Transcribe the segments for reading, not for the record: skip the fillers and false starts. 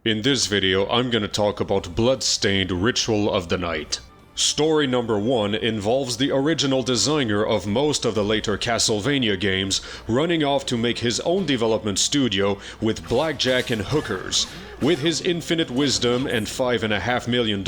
In this video, I'm gonna talk about Bloodstained Ritual of the Night. Story number 1 involves the original designer of most of the later Castlevania games running off to make his own development studio with blackjack and hookers. With his infinite wisdom and $5.5 million,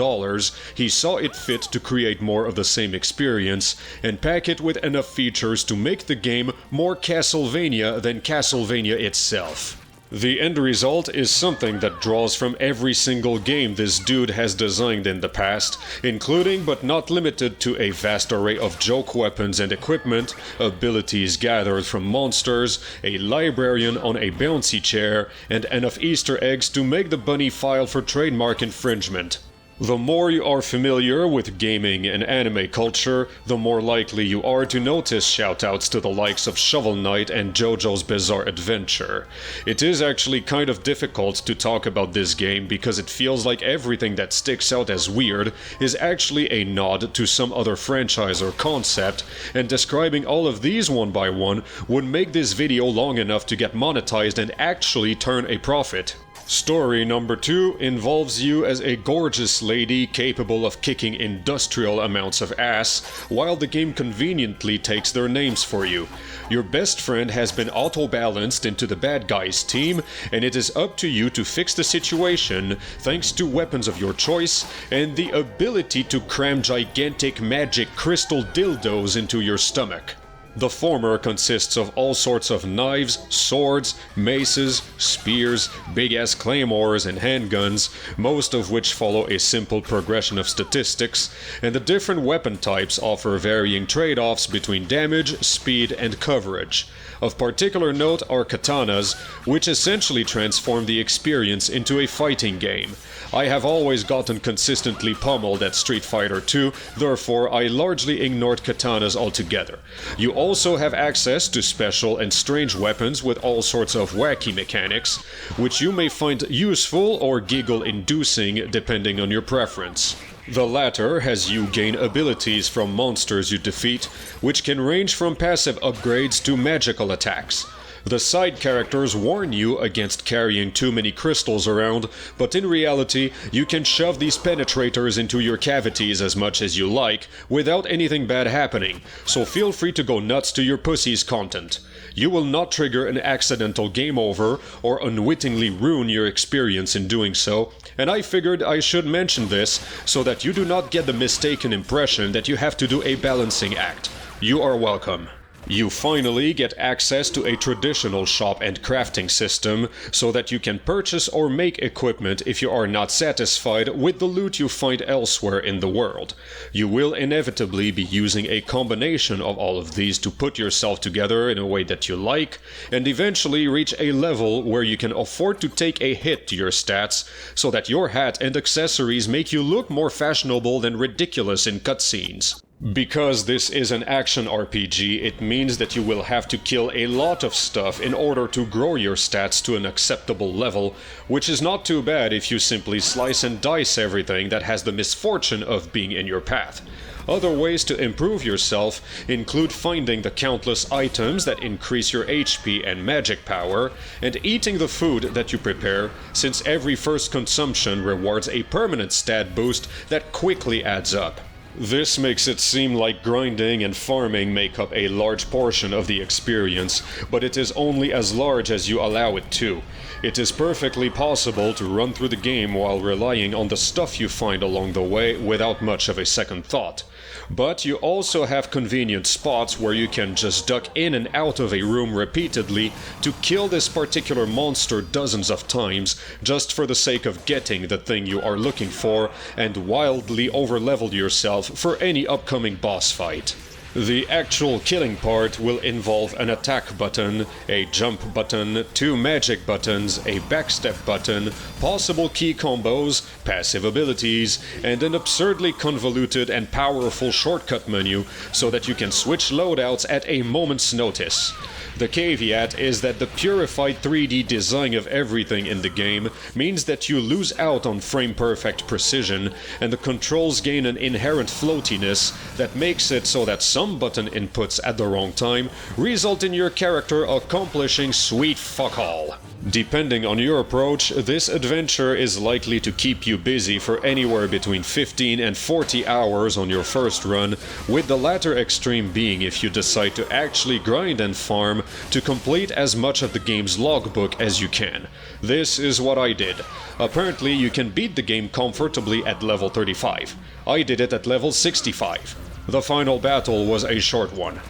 he saw it fit to create more of the same experience and pack it with enough features to make the game more Castlevania than Castlevania itself. The end result is something that draws from every single game this dude has designed in the past, including but not limited to a vast array of joke weapons and equipment, abilities gathered from monsters, a librarian on a bouncy chair, and enough Easter eggs to make the bunny file for trademark infringement. The more you are familiar with gaming and anime culture, the more likely you are to notice shoutouts to the likes of Shovel Knight and JoJo's Bizarre Adventure. It is actually kind of difficult to talk about this game because it feels like everything that sticks out as weird is actually a nod to some other franchise or concept, and describing all of these one by one would make this video long enough to get monetized and actually turn a profit. Story number 2 involves you as a gorgeous lady capable of kicking industrial amounts of ass, while the game conveniently takes their names for you. Your best friend has been auto-balanced into the bad guys team, and it is up to you to fix the situation thanks to weapons of your choice and the ability to cram gigantic magic crystal dildos into your stomach. The former consists of all sorts of knives, swords, maces, spears, big-ass claymores, and handguns, most of which follow a simple progression of statistics, and the different weapon types offer varying trade-offs between damage, speed, and coverage. Of particular note are katanas, which essentially transform the experience into a fighting game. I have always gotten consistently pummeled at Street Fighter 2, therefore I largely ignored katanas altogether. You also have access to special and strange weapons with all sorts of wacky mechanics, which you may find useful or giggle-inducing depending on your preference. The latter has you gain abilities from monsters you defeat, which can range from passive upgrades to magical attacks. The side characters warn you against carrying too many crystals around, but in reality, you can shove these penetrators into your cavities as much as you like without anything bad happening, so feel free to go nuts to your pussy's content. You will not trigger an accidental game over or unwittingly ruin your experience in doing so, and I figured I should mention this so that you do not get the mistaken impression that you have to do a balancing act. You are welcome. You finally get access to a traditional shop and crafting system so that you can purchase or make equipment if you are not satisfied with the loot you find elsewhere in the world. You will inevitably be using a combination of all of these to put yourself together in a way that you like, and eventually reach a level where you can afford to take a hit to your stats so that your hat and accessories make you look more fashionable than ridiculous in cutscenes. Because this is an action RPG, it means that you will have to kill a lot of stuff in order to grow your stats to an acceptable level, which is not too bad if you simply slice and dice everything that has the misfortune of being in your path. Other ways to improve yourself include finding the countless items that increase your HP and magic power, and eating the food that you prepare, since every first consumption rewards a permanent stat boost that quickly adds up. This makes it seem like grinding and farming make up a large portion of the experience, but it is only as large as you allow it to. It is perfectly possible to run through the game while relying on the stuff you find along the way without much of a second thought. But you also have convenient spots where you can just duck in and out of a room repeatedly to kill this particular monster dozens of times just for the sake of getting the thing you are looking for and wildly overlevel yourself for any upcoming boss fight. The actual killing part will involve an attack button, a jump button, 2 magic buttons, a backstep button, possible key combos, passive abilities, and an absurdly convoluted and powerful shortcut menu so that you can switch loadouts at a moment's notice. The caveat is that the purified 3D design of everything in the game means that you lose out on frame-perfect precision, and the controls gain an inherent floatiness that makes it so that some button inputs at the wrong time result in your character accomplishing sweet fuck all. Depending on your approach, this adventure is likely to keep you busy for anywhere between 15 and 40 hours on your first run, with the latter extreme being if you decide to actually grind and farm to complete as much of the game's logbook as you can. This is what I did. Apparently you can beat the game comfortably at level 35. I did it at level 65. The final battle was a short one.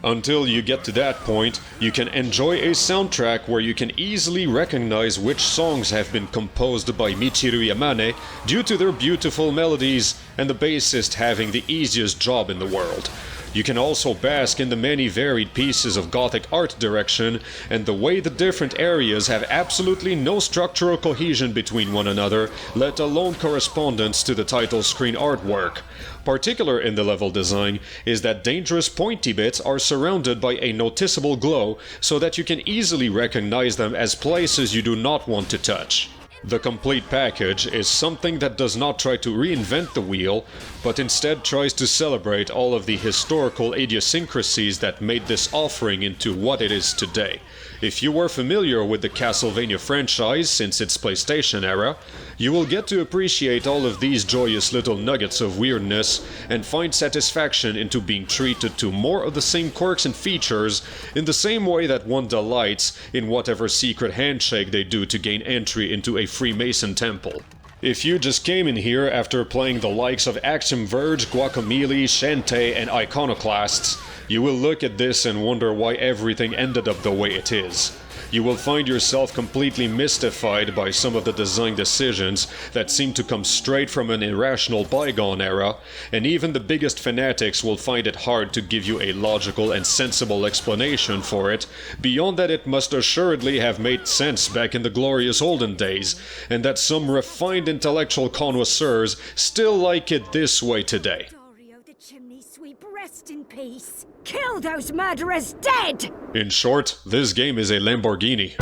Until you get to that point, you can enjoy a soundtrack where you can easily recognize which songs have been composed by Michiru Yamane due to their beautiful melodies and the bassist having the easiest job in the world. You can also bask in the many varied pieces of Gothic art direction and the way the different areas have absolutely no structural cohesion between one another, let alone correspondence to the title screen artwork. Particular in the level design is that dangerous pointy bits are surrounded by a noticeable glow so that you can easily recognize them as places you do not want to touch. The complete package is something that does not try to reinvent the wheel, but instead tries to celebrate all of the historical idiosyncrasies that made this offering into what it is today. If you were familiar with the Castlevania franchise since its PlayStation era, you will get to appreciate all of these joyous little nuggets of weirdness and find satisfaction into being treated to more of the same quirks and features in the same way that one delights in whatever secret handshake they do to gain entry into a Freemason temple. If you just came in here after playing the likes of Axiom Verge, Guacamelee, Shantae, and Iconoclasts, you will look at this and wonder why everything ended up the way it is. You will find yourself completely mystified by some of the design decisions that seem to come straight from an irrational bygone era, and even the biggest fanatics will find it hard to give you a logical and sensible explanation for it, beyond that it must assuredly have made sense back in the glorious olden days, and that some refined intellectual connoisseurs still like it this way today. The chimney sweep, rest in peace. Kill those murderers dead! In short, this game is a Lamborghini.